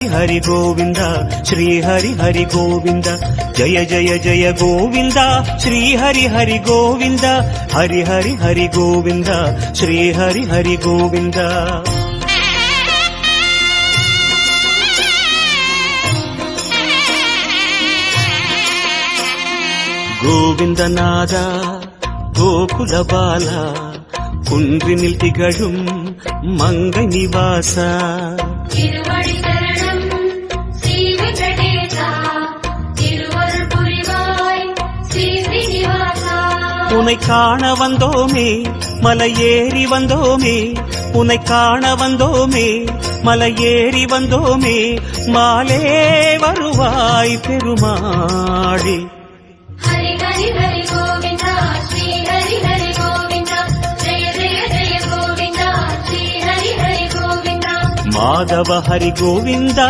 हरि गोविंद श्री हरि हरि गोविंद जय जय जय गोविंद श्री हरि हरि गोविंद हरि हरि हरि गोविंद श्री हरि हरि गोविंद गोविंदनाद गोकुल बाला कुंद्रिनिल तिगळुम मंगै निवास உன்னை காண வந்தோமே மலையேறி வந்தோமே உன்னை காண வந்தோமே மலையேறி வந்தோமே மாலே வருவாய் பெருமாளே ஹரி ஹரி ஹரி கோவிந்தா ஸ்ரீ ஹரி ஹரி கோவிந்தா ஜெய ஜெய ஜெய கோவிந்தா ஸ்ரீ ஹரி ஹரி கோவிந்தா மாதவ ஹரி கோவிந்தா